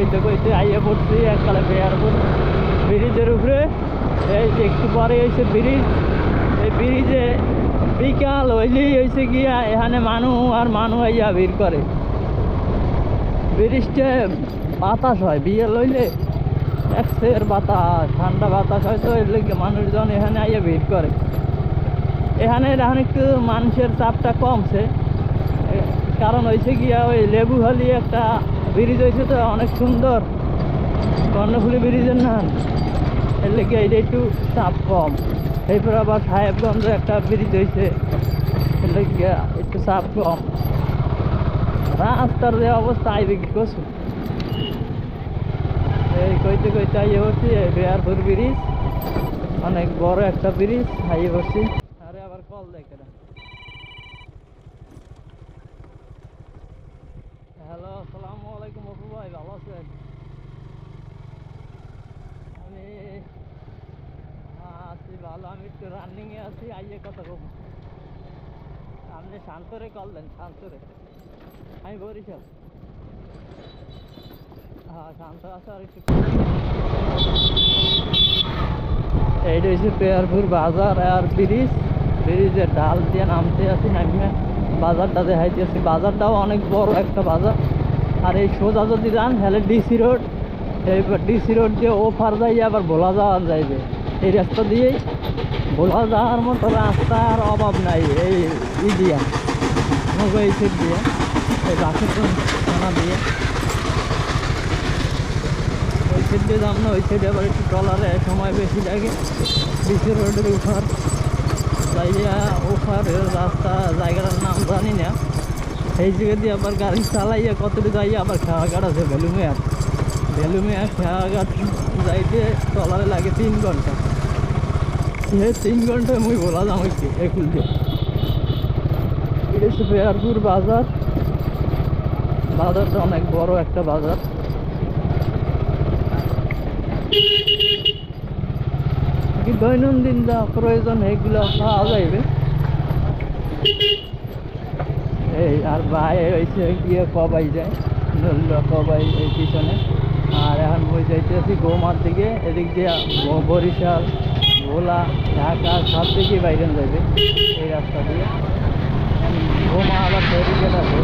কইতে কইতে আইয়া পড়ছি এককালে বেয়ারপুর ব্রিজের উপরে। এই যে একটু পরে হয়েছে ব্রিজ, এই ব্রিজে বিকাল হইলেই হয়েছে গিয়া এখানে মানুষ আর মানুষ আইয়া ভিড় করে। ব্রিজটা বাতাস হয়, বিয়ে লইলে একশের বাতাস, ঠান্ডা বাতাস হয়, তো এর লেগে মানুষজন এখানে আইয়া ভিড় করে। এখানে এখন একটু মানুষের চাপটা কমছে, কারণ হয়েছে গিয়া ওই লেবুখালি একটা ব্রিজ হয়েছে, তো অনেক সুন্দর কর্ণফুলী ব্রিজের নাম, এর লেগে এটা একটু চাপ কম। এরপর আবার সাহেবগঞ্জে একটা ব্রিজ হয়েছে, এর লেগে একটু চাপ কম। রাস্তার যে অবস্থা আইবে কি করছো, এই কইতে কইতে আইয়ে বসছি বেয়ারপুর ব্রিজ, অনেক বড় একটা ব্রিজ, আইয়ে বসছি। আরে আবার কল দেখে না। হ্যালো, আসসালামু আলাইকুম অপু ভাই, ভালো আছেন? আমি আছি ভালো, আমি একটু রানিংয়ে আছি, আইয়ে কথা বলব। আপনি শান্তরে কল দেন, শান্তরে। আমি বরিশাল। হ্যাঁ, শান্ত আছে। আর একটু এইটা হচ্ছে বেয়ারপুর বাজার আর ব্রিজ, ব্রিজের ঢাল দিয়ে নামতে আছি, নামিয়ে বাজারটা দেখাইতে আছি। বাজারটাও অনেক বড় একটা বাজার। আর এই সোজা যদি যান তাহলে ডিসি রোড, এইবার ডিসি রোড দিয়ে ওপার যাইয়ে আবার ভোলা যাওয়া যাইবে। এই রাস্তা দিয়েই ভোলা যাওয়ার মতো রাস্তার অভাব নাই। এই দিয়া এই সেট দিয়ে, এই বাসের থানা দিয়ে ওই সাইড দিয়ে যাম না, ওই সাইডে আবার একটু ট্রলারে সময় বেশি লাগে। ডিসি রোডের উপর যাইয়া ওপারের রাস্তা, জায়গাটার নাম জানি না, এই জায়গা দিয়ে আবার গাড়ি চালাইয়া কতটুকু যাইয়া আবার খেয়াঘাট আছে, ভ্যালুমেয়ার। ভ্যালুমেয়ার খেয়াঘাট যাইতে ট্রলারে লাগে 3 ঘন্টা। এই 3 ঘন্টায় মুই বলা যাম হচ্ছে একুল দিয়ে। এটা হচ্ছে বেয়ারপুর বাজার, বাজারটা অনেক বড় একটা বাজার। দৈনন্দিন যা প্রয়োজন এগুলো পাওয়া যাইবে। এই আর ভাই হয়েছে গিয়ে কবাই যায়, নল্লা কবাই এই পিছনে। আর এখন মই যাইতেছি গোমার দিকে, এদিক দিয়ে বরিশাল, ভোলা, ঢাকা সব দিকেই বাইরে যাইবে এই রাস্তা দিয়ে। গোমা আবার ব্যারিকেড আছে,